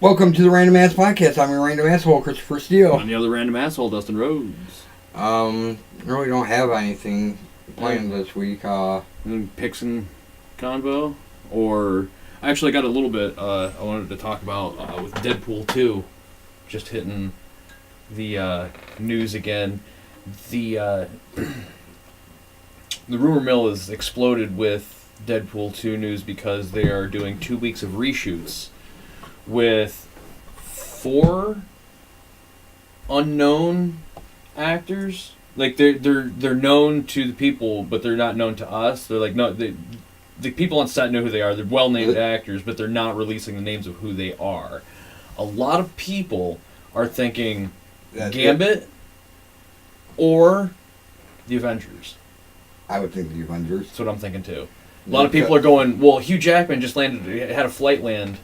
Welcome to the Random Ass Podcast. I'm your random asshole, Christopher Steele. I'm the other random asshole, Dustin Rhoads. Really don't have anything planned this week. Picks and convo? Or, I actually got a little bit I wanted to talk about with Deadpool 2 just hitting the news again. The rumor mill has exploded with Deadpool 2 news because they are doing 2 weeks of reshoots with 4 unknown actors. Like they're known to the people, but they're not known to us. They're like the people on set know who they are. They're well named actors, but they're not releasing the names of who they are. A lot of people are thinking Gambit or the Avengers. I would think the Avengers. That's what I'm thinking too. A lot of people are going, well, Hugh Jackman just had a flight land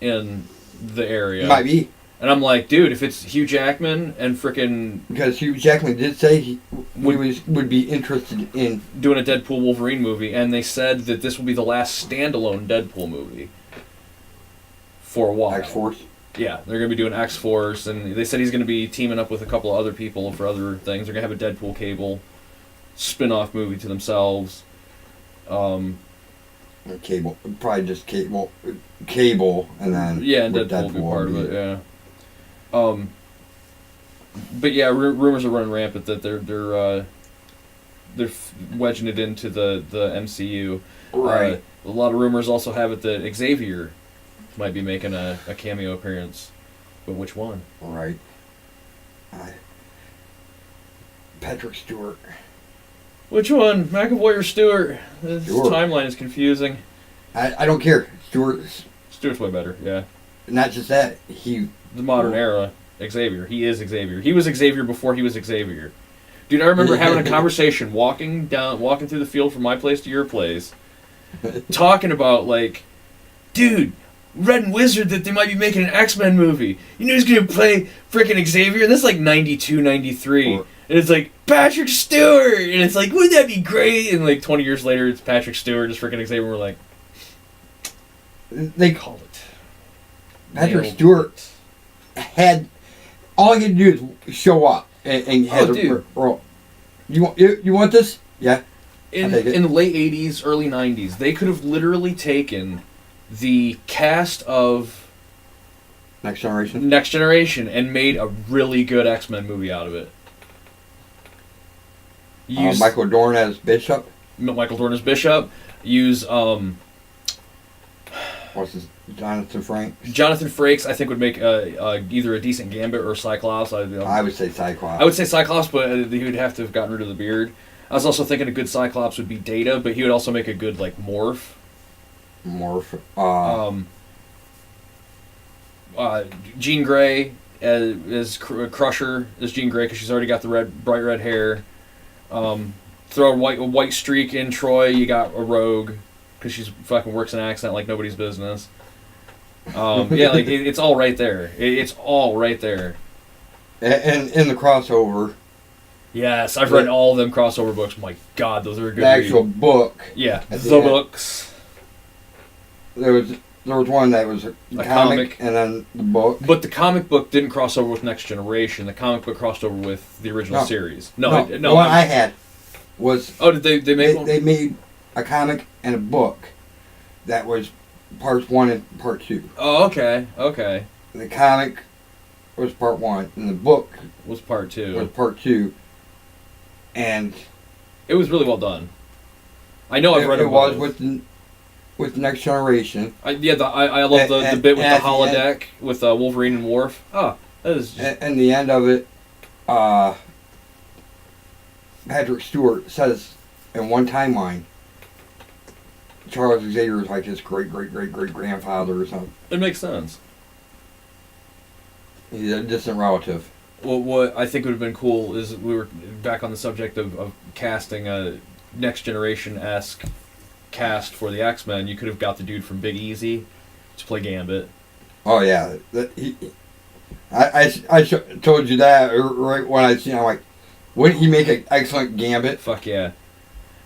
in the area. Might be. And I'm like, dude, if it's Hugh Jackman and frickin'... Because Hugh Jackman did say he would be interested in... doing a Deadpool Wolverine movie, and they said that this will be the last standalone Deadpool movie. For a while. X-Force? Yeah, they're going to be doing X-Force, and they said he's going to be teaming up with a couple of other people for other things. They're going to have a Deadpool Cable spin-off movie to themselves. Cable. Probably just Cable, and then... Yeah, and Deadpool will be part of it, yeah. But yeah, rumors are running rampant that they're wedging it into the MCU. Right. A lot of rumors also have it that Xavier might be making a cameo appearance. But which one? Right. Patrick Stewart. Which one? McAvoy or Stewart? This Stewart. timeline is confusing. I don't care. Stewart's way better, yeah. Not just that, the modern era, Xavier. He is Xavier. He was Xavier before he was Xavier. Dude, I remember having a conversation walking through the field from my place to your place, talking about, like, dude, read in Wizard that they might be making an X-Men movie. You know who's going to play freaking Xavier? And this is like 92, 93. And it's like, Patrick Stewart! And it's like, wouldn't that be great? And like 20 years later, it's Patrick Stewart, just freaking Xavier. We're like, they called it. Patrick Stewart had all he had to do is show up and had a role. You want this? Yeah. In the late 80s, early 90s, they could have literally taken the cast of Next Generation and made a really good X-Men movie out of it. Michael Dorn as Bishop. Use what's his Jonathan Frakes. Jonathan Frakes, I think, would make either a decent Gambit or Cyclops. I would say Cyclops. I would say Cyclops, but he would have to have gotten rid of the beard. I was also thinking a good Cyclops would be Data, but he would also make a good like Morph. Jean Grey as Crusher as Jean Grey because she's already got the bright red hair. Throw a white streak in Troy, you got a Rogue because she's fucking works an accent like nobody's business. Yeah, like it's all right there. It's all right there. And in the crossover. Yes, I've read all of them crossover books. My God, those are a good. The actual book. Yeah, the books. There was one that was a comic and then the book. But the comic book didn't cross over with Next Generation. The comic book crossed over with the original series. No. The one I had was... Oh, did they make one? They made a comic and a book that was parts 1 and part 2. Oh, okay. The comic was part 1 and the book was part 2. And... it was really well done. I know I've read it. It was with Next Generation. I love the bit with the holodeck with Wolverine and Worf. Oh, that is. And the end of it, Patrick Stewart says in one timeline, Charles Xavier is like his great-great-great-great-grandfather or something. It makes sense. He's a distant relative. Well, what I think would have been cool is we were back on the subject of casting a Next Generation-esque cast for the X-Men. You could have got the dude from Big Easy to play Gambit. Oh yeah, I told you that right when I seen. I'm like, wouldn't he make an excellent Gambit? Fuck yeah!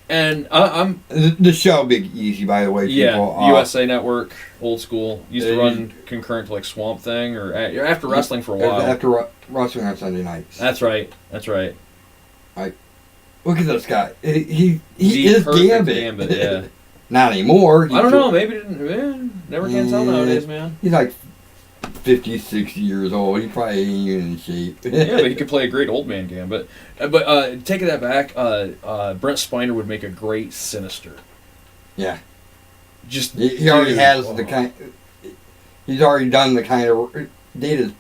And I'm the show Big Easy, by the way. People, USA Network, old school. Used to run concurrent to like Swamp Thing or after wrestling for a while. After wrestling on Sunday nights. That's right. Look at this guy. He is Gambit. Yeah. Not anymore. I don't know. Maybe never can tell nowadays, man. He's like 50, 60 years old. He probably ain't even in shape. Yeah, but he could play a great old man Gambit. But taking that back, Brent Spiner would make a great Sinister. Yeah. Just he already has the kind. He's already done the kind of Data's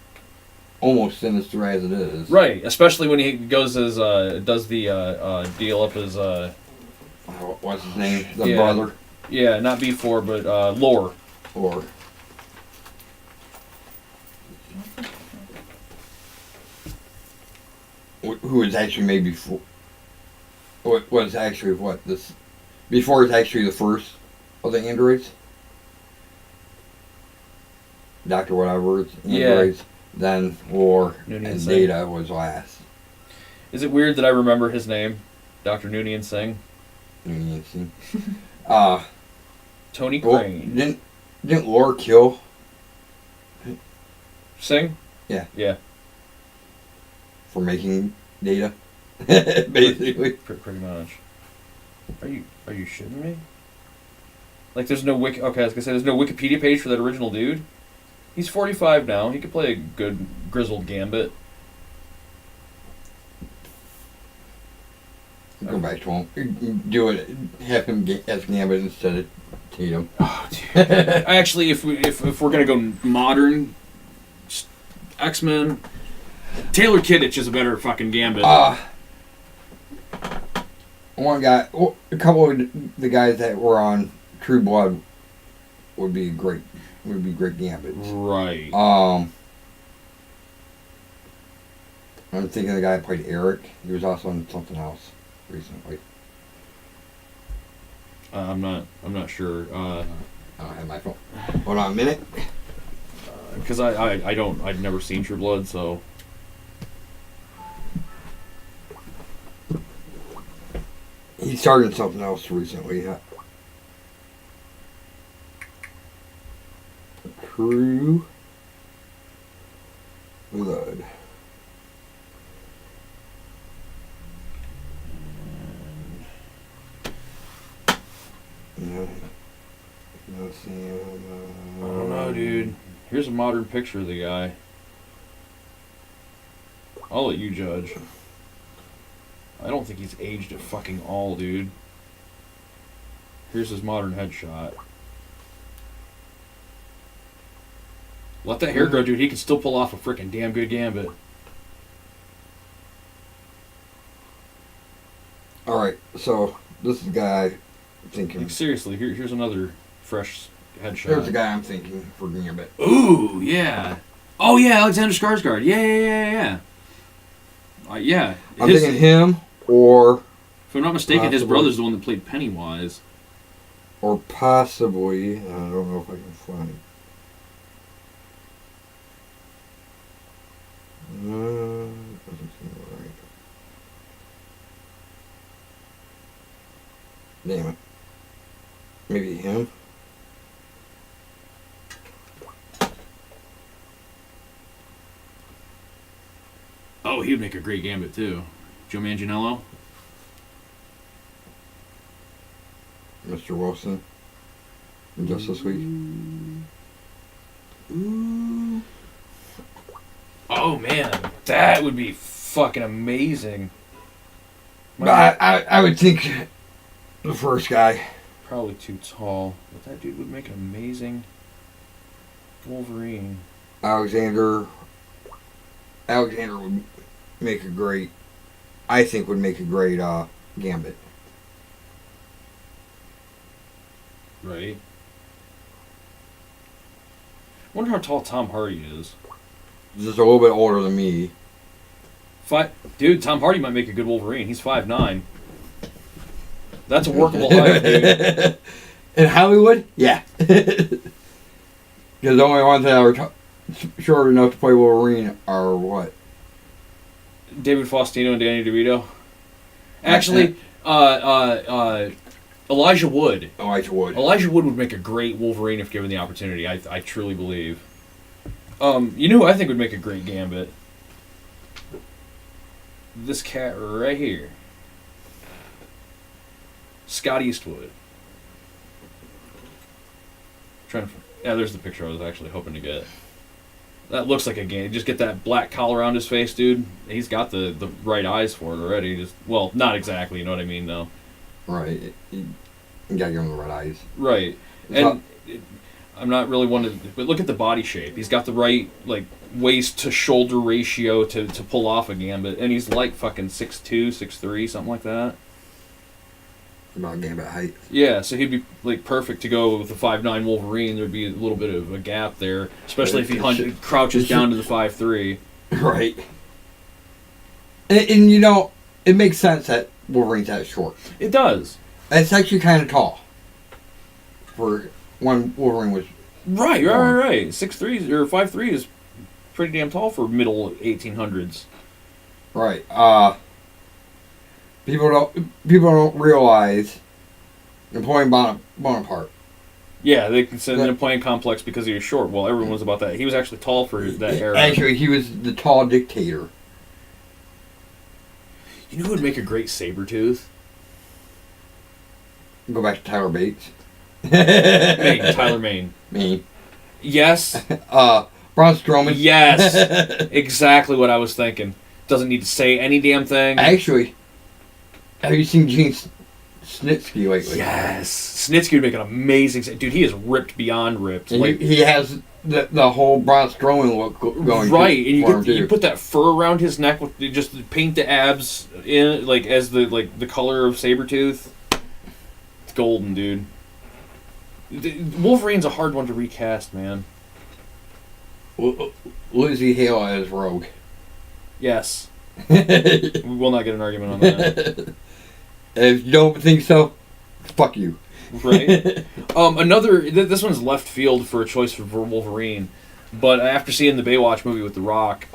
almost Sinister as it is. Right, especially when he goes as does the deal up as what's his name? The brother. Yeah, not B4, but Lore. Or. Who was actually made before? What was actually what this? Before it's actually the first of the androids. Dr. Whatever it's androids. Then War and Data was last. Is it weird that I remember his name, Dr. Noonien Singh? Noonien Singh. Tony Crane. Didn't Lore kill Singh? Yeah. Yeah. For making Data, basically. Pretty much. Are you shitting me? Like, there's no Okay, I was gonna say there's no Wikipedia page for that original dude. He's 45 now. He could play a good grizzled Gambit. Go back to him. Do it. Have him as Gambit instead of Tatum. Oh, dude. Actually, if we're gonna go modern X-Men, Taylor Kittich is a better fucking Gambit. One guy, a couple of the guys that were on True Blood would be great Gambits. Right. I'm thinking of the guy that played Eric. He was also in something else recently. I'm not sure. I don't have my phone. Hold on a minute. Because I'd never seen True Blood, so. He started something else recently. True Blood. I don't know, dude. Here's a modern picture of the guy. I'll let you judge. I don't think he's aged at fucking all, dude. Here's his modern headshot. Let that hair grow, dude. He can still pull off a freaking damn good Gambit. Alright, so this is the guy I'm thinking. Like, seriously, here's another fresh headshot. Here's the guy I'm thinking for Gambit. Ooh, yeah. Oh, yeah, Alexander Skarsgård. Yeah. Yeah. I'm thinking him, or... If I'm not mistaken, his brother's the one that played Pennywise. Or possibly... I don't know if I can find... doesn't seem right. Damn it. Maybe him? Oh, he would make a great Gambit, too. Joe Manganiello? Mr. Wilson? In Justice League? Ooh. Oh, man. That would be fucking amazing. I would think the first guy. Probably too tall. But that dude would make an amazing Wolverine. Alexander would make a great... I think would make a great Gambit. Right. Wonder how tall Tom Hardy is. Just a little bit older than me. Dude, Tom Hardy might make a good Wolverine. He's 5'9". That's a workable height, dude. In Hollywood? Yeah. Because the only ones that are short enough to play Wolverine are what? David Faustino and Danny DeVito. Actually, Elijah Wood. Elijah Wood would make a great Wolverine if given the opportunity. I truly believe. You know who I think would make a great Gambit? This cat right here. Scott Eastwood. There's the picture I was actually hoping to get. That looks like a game. Just get that black collar around his face, dude. He's got the right eyes for it already. Well, not exactly, you know what I mean, though. Right. You gotta give him the right eyes. Right. I'm not really one to... But look at the body shape. He's got the right, like, waist to shoulder ratio to pull off a Gambit. And he's like fucking 6'2", 6'3", something like that. About Gambit height. Yeah, so he'd be like perfect to go with the 5'9" Wolverine. There'd be a little bit of a gap there, especially if he crouches down to the 5'3". Right. And you know, it makes sense that Wolverine's that short. It does. It's actually kind of tall. For when Wolverine was... Right. 6'3" or 5'3" is pretty damn tall for middle 1800s. Right. People don't realize Napoleon Bonaparte. Yeah, they consider the Napoleon complex because he was short. Well, everyone was about that. He was actually tall for that era. Actually, he was the tall dictator. You know who would make a great Sabretooth? Go back to Tyler Bates. Tyler Mane. Yes. Braun Strowman. Yes. Exactly what I was thinking. Doesn't need to say any damn thing. Actually, have you seen Gene Snitsky lately? Yes. Snitsky would make an amazing... Dude, he is ripped beyond ripped. And he has the whole Braun Strowman look going. Right, and you put that fur around his neck, with just paint the abs in like as the color of Sabretooth. It's golden, dude. Wolverine's a hard one to recast, man. Lizzie Hale as Rogue. Yes. We will not get an argument on that. If you don't think so, fuck you. Right. This one's left field for a choice for Wolverine, but after seeing the Baywatch movie with The Rock,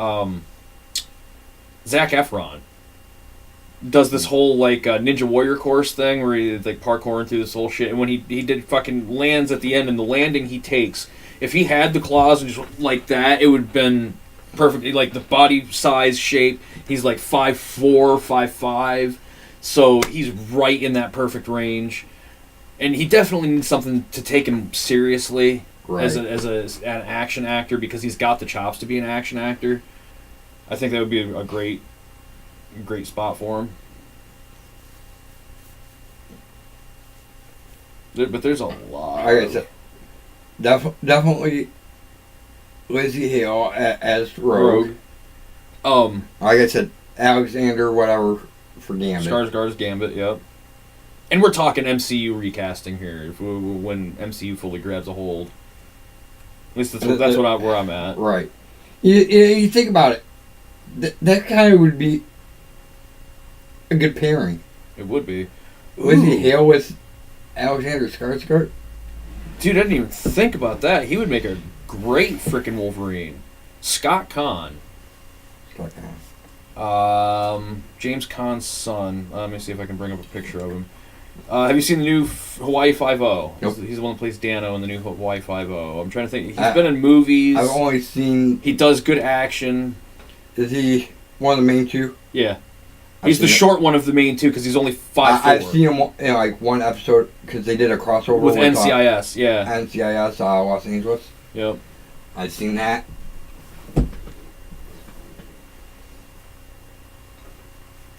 Zac Efron does this whole like Ninja Warrior course thing where he's like parkouring through this whole shit, and when he did fucking lands at the end, and the landing he takes, if he had the claws and just like that, it would have been perfect. Like the body size, shape, he's like 5'4", 5'5", so he's right in that perfect range. And he definitely needs something to take him seriously as an action actor, because he's got the chops to be an action actor. I think that would be a great spot for him. But there's a lot. Like I said, definitely Lizzie Hale as Rogue. Like I said, Alexander whatever for Gambit. Skarsgård's Gambit, yep. And we're talking MCU recasting here, when MCU fully grabs a hold. At least that's where I'm at. Right. You think about it, that kind of would be a good pairing. It would be. Lizzie Hale with Alexander Skarsgård? Dude, I didn't even think about that. He would make a great frickin' Wolverine. Scott Conn. James Caan's son. Let me see if I can bring up a picture of him. Have you seen the new Hawaii Five-0? Nope. He's the one that plays Dano in the new Hawaii Five-0. I'm trying to think. He's been in movies. I've only seen... He does good action. Is he one of the main two? Yeah. He's the short one of the main two because he's only 5'4". I've seen him in like one episode because they did a crossover with NCIS, yeah. NCIS, Los Angeles. Yep. I've seen that.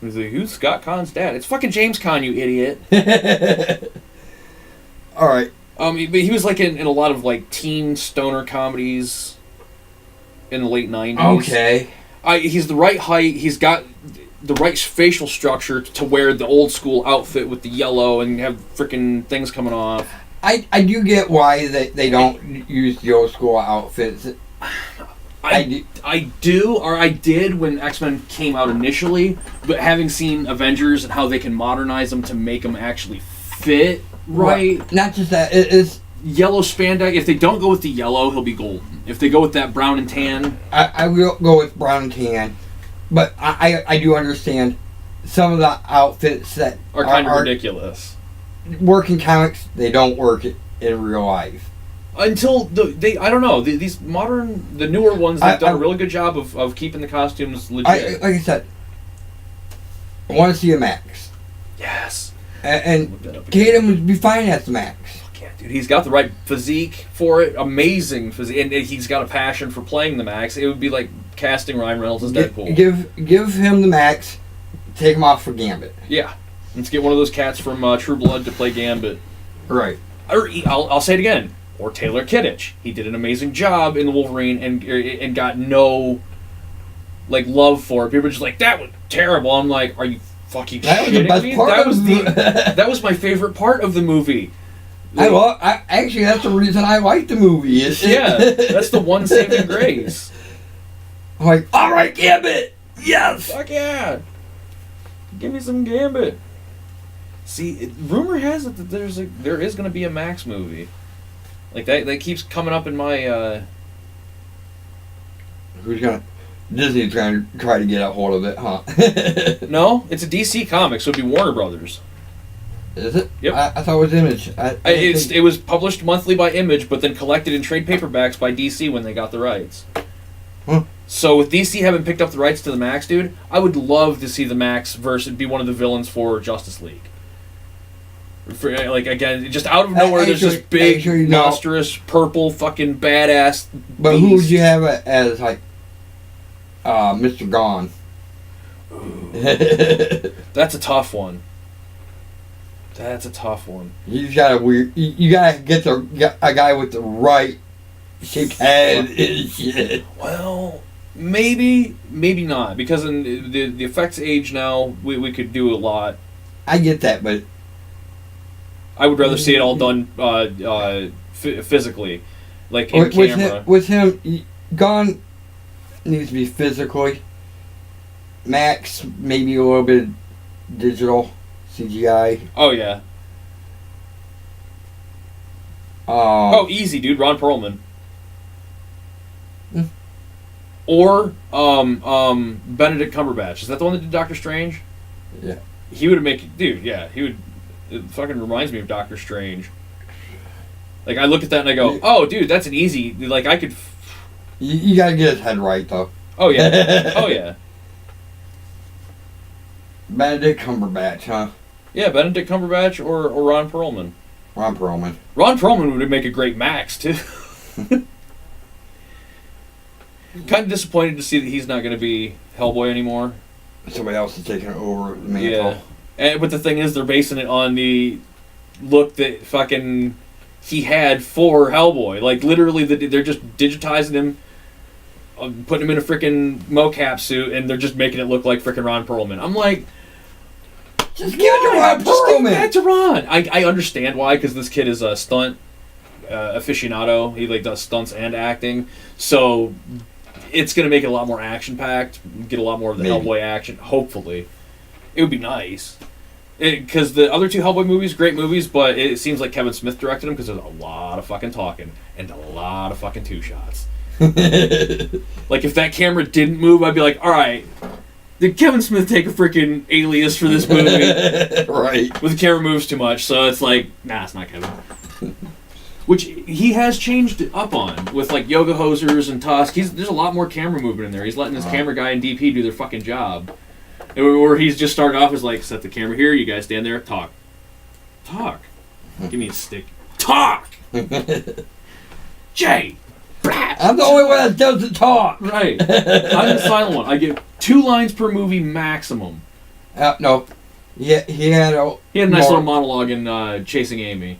He's like, who's Scott Conn's dad? It's fucking James Caan, you idiot. All right. But he was like in a lot of like teen stoner comedies in the late 90s. Okay. He's the right height. He's got the right facial structure to wear the old school outfit with the yellow and have freaking things coming off. I do get why they don't use the old school outfits. I did when X-Men came out initially, but having seen Avengers and how they can modernize them to make them actually fit right. Well, not just that, it's yellow spandex. If they don't go with the yellow, he'll be golden. If they go with that brown and tan, I will go with brown and tan. But I do understand some of the outfits that are kind of ridiculous. Work in comics, they don't work in real life. Until I don't know, these the newer ones, they've done a really good job of keeping the costumes legit. Like I said, I want to see a Max. Yes. And Tatum would be fine as the Max. Fuck yeah, dude. He's got the right physique for it. Amazing physique. And he's got a passion for playing the Max. It would be like casting Ryan Reynolds as Deadpool. Give him the Max, take him off for Gambit. Yeah. Let's get one of those cats from True Blood to play Gambit. Right. Or I'll say it again. Or Taylor Kittich. He did an amazing job in the Wolverine and got no love for it. People were just like, that was terrible. I'm like, are you fucking kidding me? That was my favorite part of the movie. Actually, that's the reason I like the movie. Yeah, that's the one saving grace. I'm like, all right, Gambit, yes, fuck yeah, give me some Gambit. See, rumor has it that there is going to be a Max movie. Like that keeps coming up in my. Disney's gonna try to get a hold of it, huh? No, it's a DC comic, so it'd be Warner Brothers. Is it? Yep. I thought it was Image. It was published monthly by Image, but then collected in trade paperbacks by DC when they got the rights. Huh. So with DC having picked up the rights to the Max, dude, I would love to see the Max be one of the villains for Justice League. Again, just out of nowhere, there's this big, monstrous, purple, fucking badass. But beast. Who would you have as Mr. Gone? That's a tough one. You gotta You gotta get a guy with the right shaped head and shit. Well, maybe not, because in the effects age now, we could do a lot. I get that, but I would rather see it all done physically, like in camera. With him, Gone needs to be physically. Max, maybe a little bit digital CGI. Oh yeah. Easy, dude. Ron Perlman. Or Benedict Cumberbatch. Is that the one that did Doctor Strange? Yeah. He would make it, dude. Yeah, he would. It fucking reminds me of Doctor Strange. Like, I look at that and I go, oh, dude, that's an easy. Like, I could. You gotta get his head right, though. Oh yeah. Oh yeah. Benedict Cumberbatch, huh? Yeah, Benedict Cumberbatch or Ron Perlman. Ron Perlman. Ron Perlman would make a great Max, too. Kind of disappointed to see that he's not going to be Hellboy anymore. Somebody else is taking over the mantle. Yeah. But the thing is, they're basing it on the look that fucking he had for Hellboy. Like, literally, they're just digitizing him, putting him in a freaking mocap suit, and they're just making it look like freaking Ron Perlman. I'm like, just give it to Ron Perlman. Just give it back to Ron. I understand why, because this kid is a stunt aficionado. He does stunts and acting, so it's going to make it a lot more action-packed, get a lot more of the Hellboy action, hopefully. It would be nice. Because the other two Hellboy movies, great movies, but it seems like Kevin Smith directed them because there's a lot of fucking talking and a lot of fucking two-shots. Like, if that camera didn't move, I'd be like, alright, did Kevin Smith take a freaking alias for this movie? Right. But the camera moves too much, so it's like, nah, it's not Kevin. Which he has changed up on with Yoga Hosers and Tusk. There's a lot more camera movement in there. He's letting his camera guy and DP do their fucking job. Or he's just starting off as set the camera here, you guys stand there, talk. Give me a stick. Talk! Jay! I'm the only one that doesn't talk. Right. I'm the silent one. I get 2 lines per movie maximum. No. He had a nice little monologue in Chasing Amy.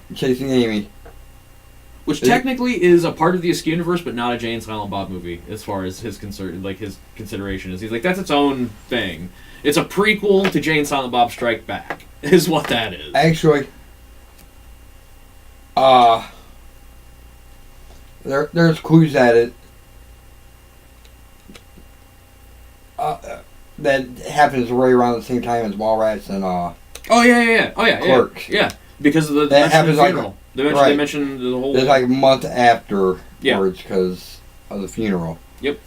Which technically is a part of the Askew universe, but not a Jay and Silent Bob movie, as far as his his consideration is. He's like, that's its own thing. It's a prequel to Jay and Silent Bob Strike Back, is what that is. Actually, there's clues at it that happens right around the same time as Mallrats and Clerks. Yeah, because of the that happens funeral. They mentioned the whole. It's a month afterwards because of the funeral. Yep,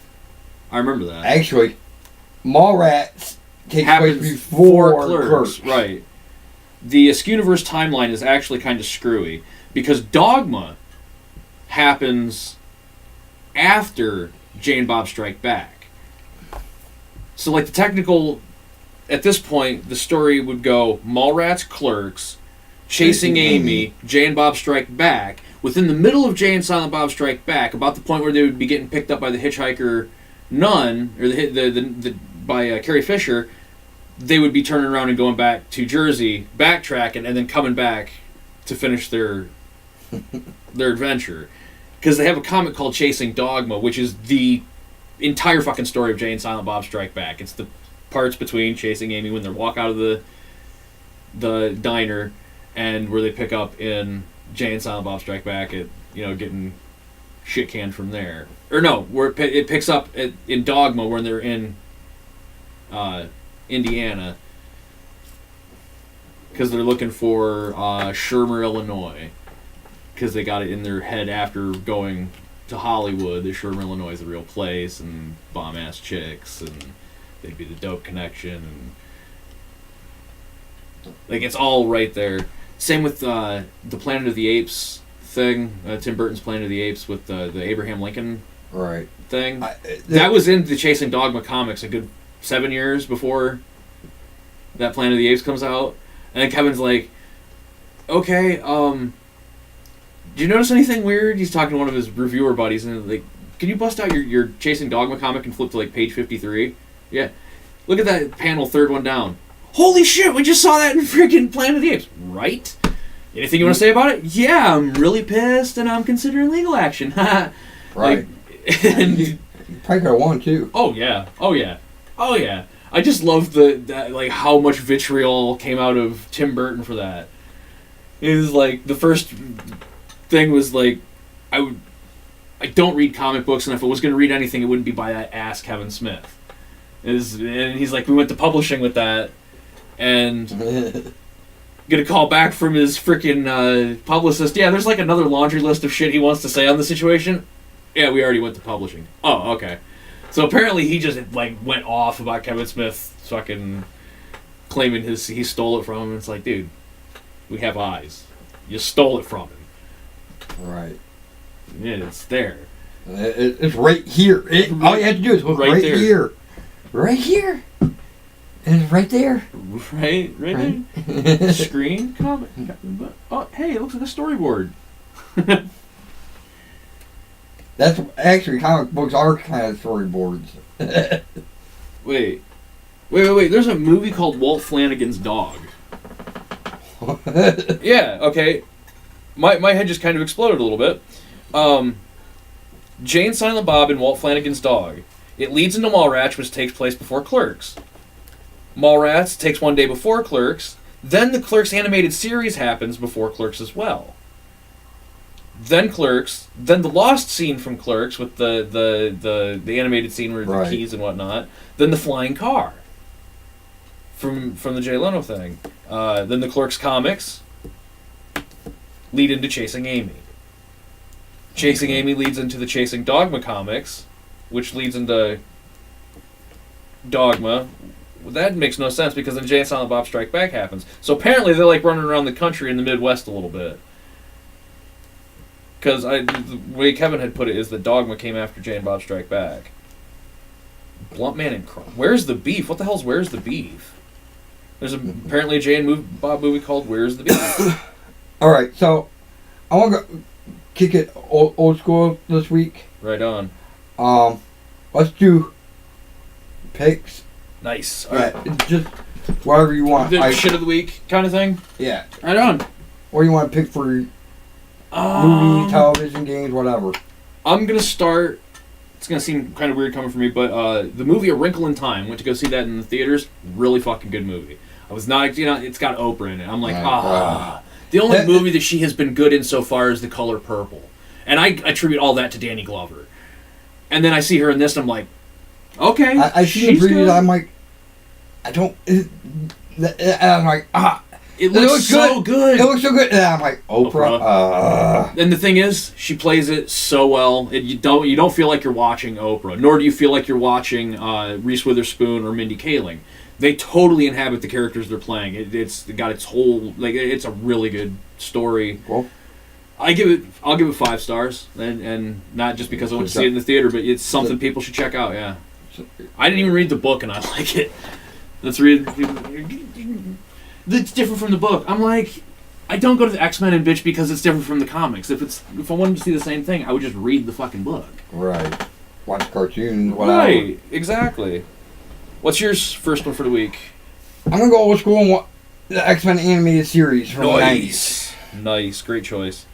I remember that. Actually, Mallrats takes happens place before Clerks. Right. The Askew-Universe timeline is actually kind of screwy because Dogma happens after Jay and Bob Strike Back. So, like, the technical... At this point, the story would go Mallrats, Clerks, Chasing Amy, Jay and Bob Strike Back. Within the middle of Jay and Silent Bob Strike Back, about the point where they would be getting picked up by the hitchhiker Nun, or by Carrie Fisher, they would be turning around and going back to Jersey, backtracking, and then coming back to finish their adventure. Because they have a comic called Chasing Dogma, which is the entire fucking story of Jay and Silent Bob Strike Back. It's the parts between Chasing Amy when they walk out of the diner and where they pick up in Jay and Silent Bob Strike Back at, getting shit canned from there. Or no, where it picks up in Dogma when they're in Indiana. Because they're looking for Shermer, Illinois. Because they got it in their head after going to Hollywood that Shermer, Illinois is the real place and bomb-ass chicks and they'd be the dope connection. And like, it's all right there. Same with the Planet of the Apes thing, Tim Burton's Planet of the Apes with the Abraham Lincoln thing. That was in the Chasing Dogma comics a good 7 years before that Planet of the Apes comes out. And then Kevin's like, okay, do you notice anything weird? He's talking to one of his reviewer buddies and like, can you bust out your Chasing Dogma comic and flip to like page 53? Yeah. Look at that panel, third one down. Holy shit, we just saw that in freaking Planet of the Apes. Right? Anything you want to say about it? Yeah, I'm really pissed and I'm considering legal action. Right. Like, and you probably could have won too. Oh yeah. I just love that like how much vitriol came out of Tim Burton for that. It was like the first thing was like I don't read comic books, and if I was going to read anything, it wouldn't be by that ass Kevin Smith. And he's like, we went to publishing with that, and get a call back from his freaking publicist. Yeah, there's like another laundry list of shit he wants to say on the situation. Yeah, we already went to publishing. Oh, okay. So apparently he just like went off about Kevin Smith fucking claiming he stole it from him. It's like, dude, we have eyes. You stole it from him. Right. Yeah, it's there. It's right here. All you have to do is look right here. Right here. And it's right there. Right there. Screen, comic. Oh, hey, it looks like a storyboard. That's actually, comic books are kind of storyboards. Wait. There's a movie called Walt Flanagan's Dog. Yeah, okay. My head just kind of exploded a little bit. Jay and Silent Bob and Walt Flanagan's Dog. It leads into Mallrats, which takes place before Clerks. Mallrats takes one day before Clerks. Then the Clerks animated series happens before Clerks as well. Then Clerks. Then the lost scene from Clerks with the animated scene where the keys and whatnot. Then the flying car from the Jay Leno thing. Then the Clerks comics lead into Chasing Amy. Chasing Amy leads into the Chasing Dogma comics, which leads into Dogma. That makes no sense because then Jay and Silent Bob Strike Back happens. So apparently they're like running around the country in the Midwest a little bit. Because the way Kevin had put it is that Dogma came after Jay and Bob Strike Back. Blunt Man and Crumb. Where's the Beef? What the hell's Where's the Beef? There's apparently a Jay and Bob movie called Where's the Beef? Alright, so I want to go kick it old school this week. Right on. Let's do picks. Nice. Alright. Just whatever you want. The shit of the week kind of thing? Yeah. Right on. What do you want to pick for movie, television, games, whatever? I'm going to start... It's going to seem kind of weird coming from me, but the movie A Wrinkle in Time, went to go see that in the theaters. Really fucking good movie. I was not... it's got Oprah in it. I'm like, The only movie that she has been good in so far is The Color Purple. And I attribute all that to Danny Glover. And then I see her in this, and I'm like, okay, I see the previews, I'm like, I don't... I'm like, It looks so good. It looks so good. And I'm like, Oprah. And the thing is, she plays it so well. You don't feel like you're watching Oprah, nor do you feel like you're watching Reese Witherspoon or Mindy Kaling. They totally inhabit the characters they're playing. It's got its whole it's a really good story. Cool. I'll give it 5 stars, and not just because I went to see it in the theater, but it's something people should check out. Yeah, I didn't even read the book, and I like it. Let's read. It's different from the book. I'm like, I don't go to the X-Men and bitch because it's different from the comics. If I wanted to see the same thing, I would just read the fucking book. Right. Watch cartoons. Whatever. Right. Exactly. What's yours first one for the week? I'm gonna go old school and watch the X-Men animated series from the 90s. Nice. Great choice.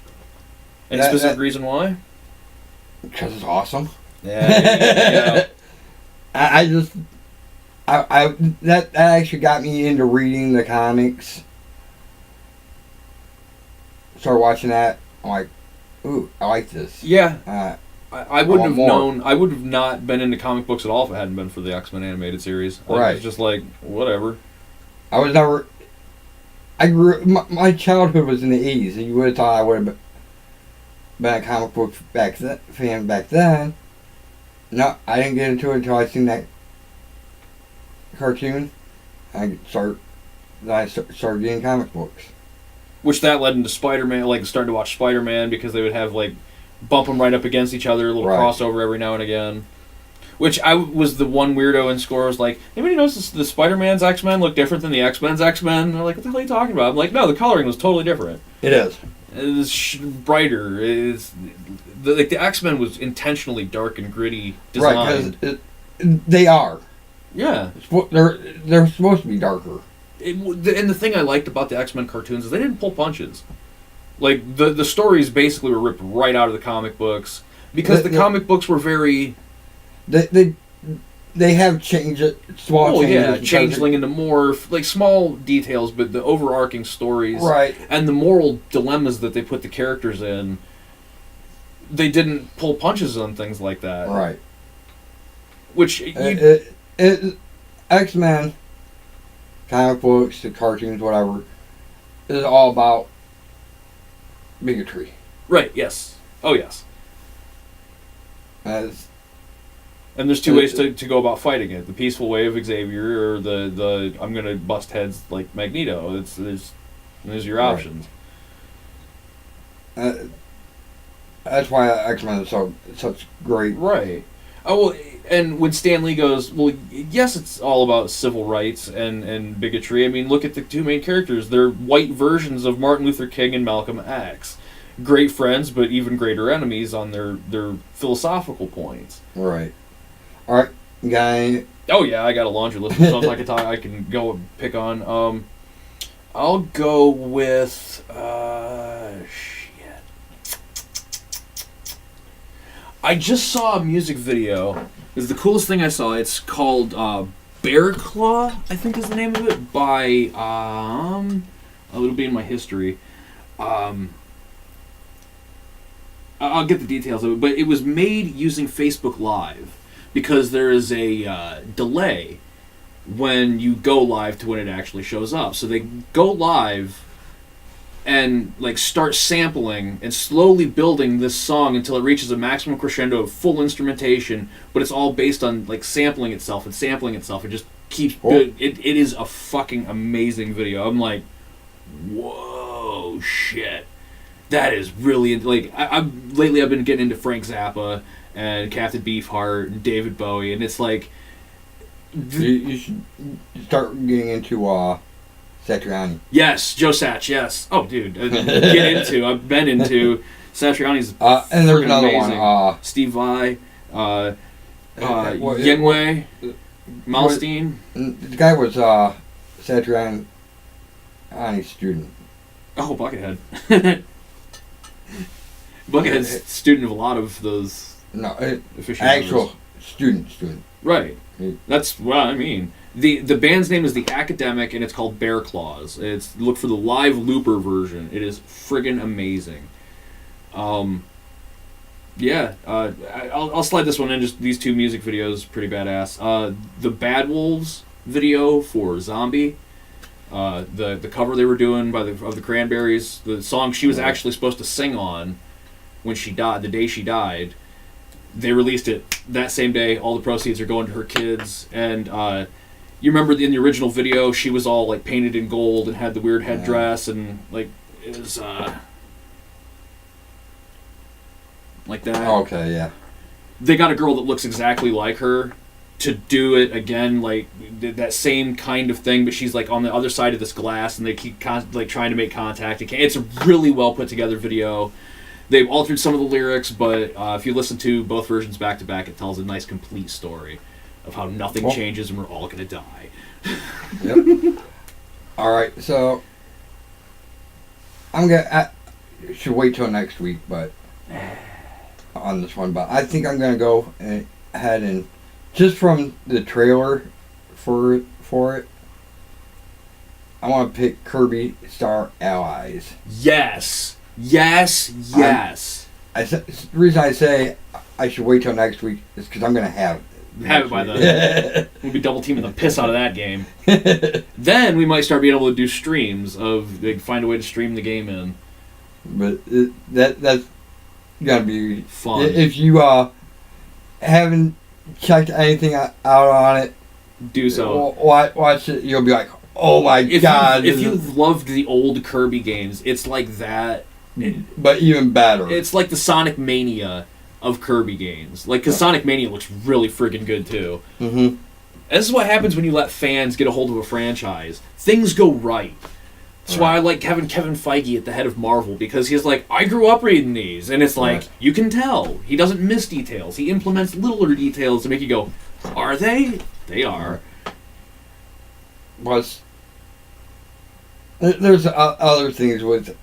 Any specific reason why? Because it's awesome. Yeah. That actually got me into reading the comics. Started watching that. I'm like, ooh, I like this. Yeah. I wouldn't have known. I would have not been into comic books at all if it hadn't been for the X-Men animated series. Right. It was just like, whatever. I was never. I grew. My childhood was in the 80s, and you would have thought I would have been a comic book fan back then. No, I didn't get into it until I seen that cartoon. I started getting comic books. Which that led into Spider-Man, starting to watch Spider-Man because they would have bump them right up against each other, a little crossover every now and again. Which I was the one weirdo in school. I was like, anybody notice the Spider-Man's X-Men look different than the X-Men's X-Men? And they're like, what the hell are you talking about? I'm like, no, the coloring was totally different. It is. It's brighter. The X-Men was intentionally dark and gritty designed. Right, because they are. Yeah. They're supposed to be darker. And the thing I liked about the X-Men cartoons is they didn't pull punches. The stories basically were ripped right out of the comic books because the comic books were very. They have changed it, small changes. Changeling into more small details, but the overarching stories, right, and the moral dilemmas that they put the characters in. They didn't pull punches on things like that, right? Which X-Men comic books, the cartoons, whatever, is all about bigotry. Right. Yes. Oh, yes. And there's two ways to go about fighting it: the peaceful way of Xavier, or the I'm gonna bust heads like Magneto. There's your options. That's why X-Men is such great. Right. Oh well, and when Stan Lee goes, well, yes, it's all about civil rights and bigotry. I mean, look at the two main characters. They're white versions of Martin Luther King and Malcolm X. Great friends, but even greater enemies on their philosophical points. Right. All right, guy. Oh yeah, I got a laundry list of songs I can go pick on. I'll go with shit. I just saw a music video. It's the coolest thing I saw. It's called Bear Claw, I think is the name of it, by it'll be in my history. I'll get the details of it, but it was made using Facebook Live because there is a delay when you go live to when it actually shows up. So they go live and start sampling and slowly building this song until it reaches a maximum crescendo of full instrumentation, but it's all based on sampling itself and sampling itself. It just keeps it is a fucking amazing video. I'm like, whoa, shit. That is really lately I've been getting into Frank Zappa and Captain Beefheart and David Bowie, and it's like you should start getting into Satriani. Yes, Joe Satch. Yes. Oh, dude, I've been into Satriani's. And there's another amazing. One. Steve Vai, Yngwie, Malmsteen. The guy was Satriani's student. Oh, Buckethead. Buckethead's student of a lot of those. No, actual student. Right. That's what I mean. The band's name is The Academic, and it's called Bear Claws. Look for the live looper version. It is friggin' amazing. I'll slide this one in. Just these two music videos, pretty badass. The Bad Wolves video for Zombie. The cover they were doing of the Cranberries, the song she was actually supposed to sing on when she died, the day she died. They released it that same day. All the proceeds are going to her kids, and You remember in the original video, she was all like painted in gold and had the weird headdress and like it was like that. Okay, yeah. They got a girl that looks exactly like her to do it again, like that same kind of thing, but she's like on the other side of this glass, and they keep like trying to make contact. It's a really well put together video. They've altered some of the lyrics, but if you listen to both versions back to back, it tells a nice complete story of how nothing changes and we're all gonna die. Yep. All right, so I should wait till next week, but on this one, but I think I'm gonna go ahead and just from the trailer for it, I want to pick Kirby Star Allies. Yes. The reason I say I should wait till next week is because I'm gonna have it by then. We'll be double teaming the piss out of that game. Then we might start being able to do streams of find a way to stream the game in. But that's gonna be fun. If you haven't checked anything out on it, do so. Watch it. You'll be like, oh my god! If you've loved the old Kirby games, it's like that. But even better. It's like the Sonic Mania of Kirby games. Like, because Sonic Mania looks really friggin' good, too. Mm-hmm. This is what happens when you let fans get a hold of a franchise. Things go right. That's why I like having Kevin Feige at the head of Marvel, because he's like, I grew up reading these, and it's like, you can tell. He doesn't miss details. He implements littler details to make you go, are they? They are. Plus, there's other things with...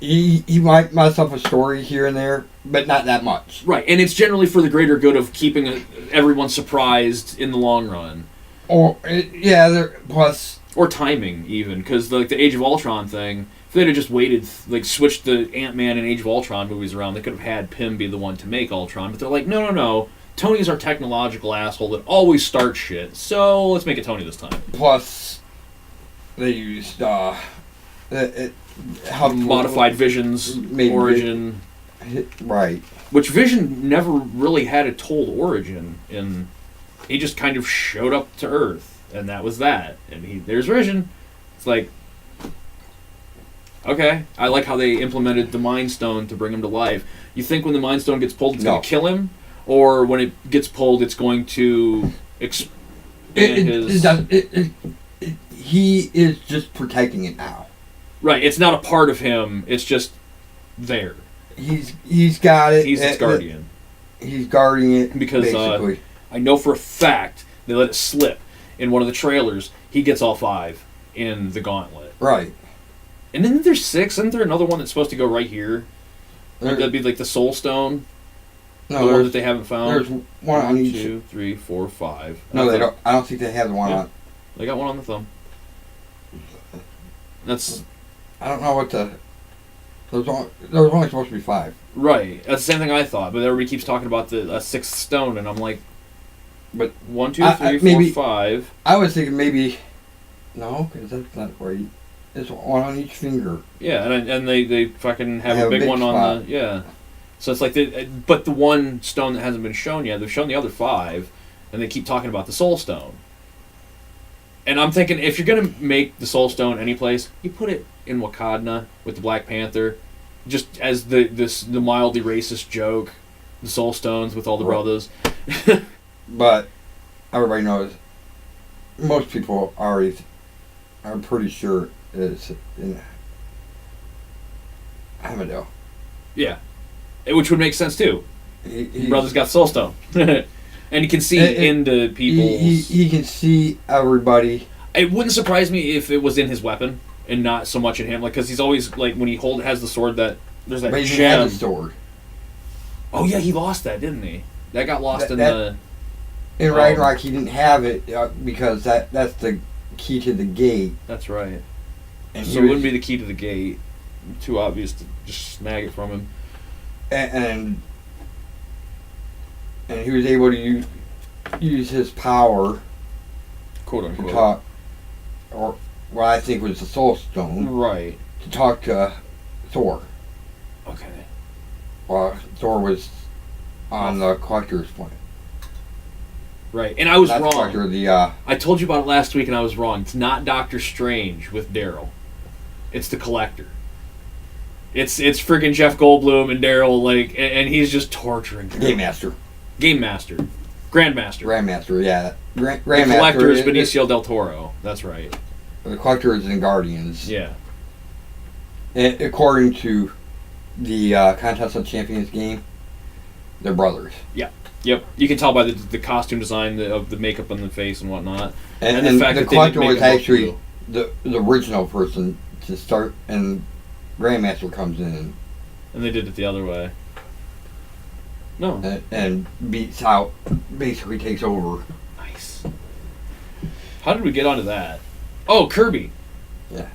He might mess up a story here and there, but not that much. Right, and it's generally for the greater good of keeping everyone surprised in the long run. Or, plus... Or timing, even, because like the Age of Ultron thing, if they'd have just waited, like switched the Ant-Man and Age of Ultron movies around, they could have had Pym be the one to make Ultron, but they're like, no, Tony's our technological asshole that always starts shit, so let's make it Tony this time. Plus, they used, modified Vision's origin. Right. Which Vision never really had a told origin, and he just kind of showed up to Earth. And that was that. And there's Vision. It's like, okay. I like how they implemented the Mind Stone to bring him to life. You think when the Mind Stone gets pulled, it's going to kill him? Or when it gets pulled, it's going to expand he is just protecting it now. Right. It's not a part of him. It's just there. He's got it. He's its guardian. He's guarding it. Because basically. I know for a fact they let it slip. In one of the trailers, he gets all 5 in the gauntlet. Right. And then there's 6. Isn't there another one that's supposed to go right here? That'd be like the Soul Stone. No, the one that they haven't found. There's one on each. 2, 3, 4, 5. No, they don't. I don't think they have the one on. They got one on the thumb. That's. I don't know what the. There was only supposed to be 5. Right. That's the same thing I thought. But everybody keeps talking about the 6th stone, and I'm like. But 1, 2, 3, 4, 5. I was thinking maybe. No, because that's not right. It's one on each finger. Yeah, and they fucking have a big one spot. on the So it's like but the one stone that hasn't been shown yet, they've shown the other 5, and they keep talking about the Soul Stone. And I'm thinking, if you're gonna make the Soul Stone any place, you put it in Wakanda with the Black Panther, just as the mildly racist joke, the Soul Stones with all the brothers. But everybody knows. Most people are pretty sure it's in Hamidale. Yeah, which would make sense too. Brother's got Soul Stone, and he can see into people. He can see everybody. It wouldn't surprise me if it was in his weapon and not so much in him, like because he's always like when he has the sword that there's that but he gem. has the sword. Oh yeah, he lost that, didn't he? That got lost in the. In Ragnarok, he didn't have it because that's the key to the gate. That's right. And so it wouldn't be the key to the gate. Too obvious to just snag it from him. And he was able to use his power, quote unquote, to talk, or what I think was the Soul Stone, right, to talk to Thor. Okay. While Thor was on the Collector's planet. Right. And I was That's wrong. Collector, I told you about it last week and I was wrong. It's not Doctor Strange with Daryl. It's the Collector. It's friggin' Jeff Goldblum and Daryl, like, and he's just torturing Daryl. Game Master. Grandmaster, yeah. The Collector is Benicio del Toro. That's right. The Collector is in Guardians. Yeah. And according to the Contest of Champions game, they're brothers. Yeah. Yep. You can tell by the costume design of the makeup on the face and whatnot. And the fact the that they Collector didn't was make him actually look the original person to start, and Grandmaster comes in and they did it the other way. No. and beats out, basically takes over. Nice. How did we get onto that? Oh, Kirby. Yeah.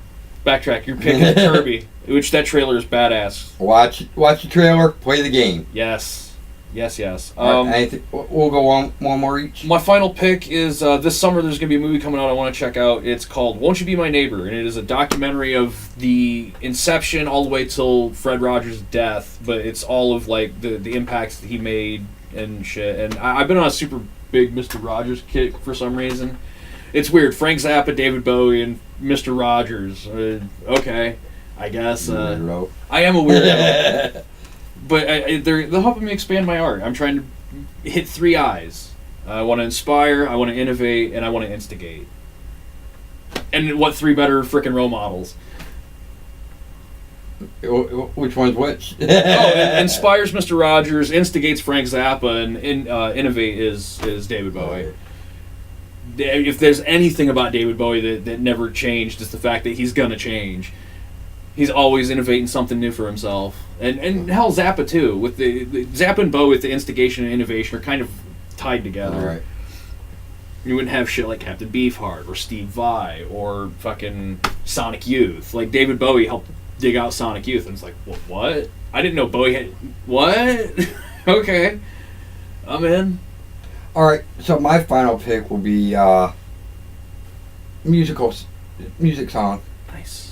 Backtrack. You're picking Kirby, which that trailer is badass. Watch the trailer, play the game. Yes. Yes. We'll go one more each. My final pick is this summer there's going to be a movie coming out I want to check out. It's called Won't You Be My Neighbor? And it is a documentary of the inception all the way till Fred Rogers' death. But it's all of like the impacts that he made and shit. And I've been on a super big Mr. Rogers kick for some reason. It's weird. Frank Zappa, David Bowie, and Mr. Rogers. Okay, I guess. I am a weirdo. But they're helping me expand my art. I'm trying to hit 3 eyes. I want to inspire, I want to innovate, and I want to instigate. And what 3 better frickin' role models? Which one's which? Inspires Mr. Rogers, instigates Frank Zappa, and innovate is David Bowie. If there's anything about David Bowie that never changed, it's the fact that he's gonna change. He's always innovating something new for himself, and hell, Zappa too. With the Zappa and Bowie, with the instigation and innovation, are kind of tied together. All right. You wouldn't have shit like Captain Beefheart or Steve Vai or fucking Sonic Youth. Like David Bowie helped dig out Sonic Youth, and it's like, what? I didn't know Bowie had what? Okay, I'm in. All right. So my final pick will be music song. Nice.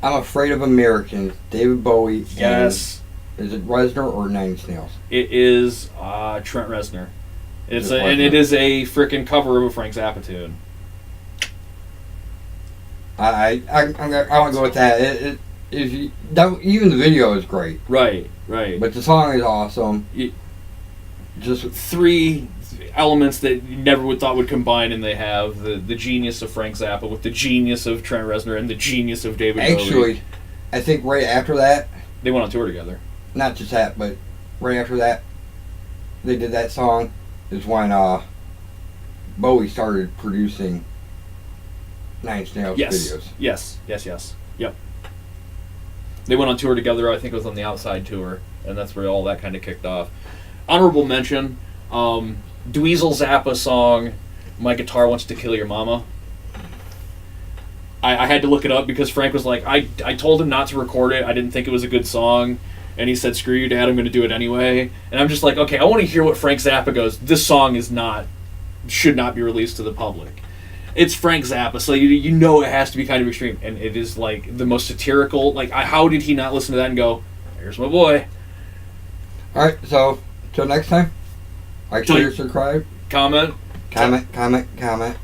I'm Afraid of Americans, David Bowie. Yes. Is it Reznor or Nine Inch Nails? It is Trent Reznor. It is a freaking cover of a Frank Zappa tune. I want to go with that. Even the video is great. Right. But the song is awesome. Just 3 elements that you never would thought would combine, and they have the genius of Frank Zappa with the genius of Trent Reznor and the genius of David Bowie. Actually, I think right after that, they went on tour together. Not just that, but right after that, they did that song is when Bowie started producing Nine Inch Nails videos. Yes. Yep. They went on tour together. I think it was on the Outside tour, and that's where all that kind of kicked off. Honorable mention. Dweezil Zappa song, My Guitar Wants to Kill Your Mama. I had to look it up because Frank was like, I told him not to record it. I didn't think it was a good song. And he said, screw you, Dad, I'm going to do it anyway. And I'm just like, okay, I want to hear what Frank Zappa goes. This song should not be released to the public. It's Frank Zappa, so you know it has to be kind of extreme. And it is like the most satirical. Like, how did he not listen to that and go, here's my boy. All right, so till next time. Like, share, subscribe. Comment. Comment.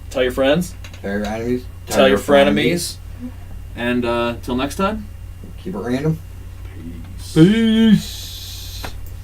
Tell your friends. Tell your enemies. Tell your frenemies. And till next time. Keep it random. Peace. Peace.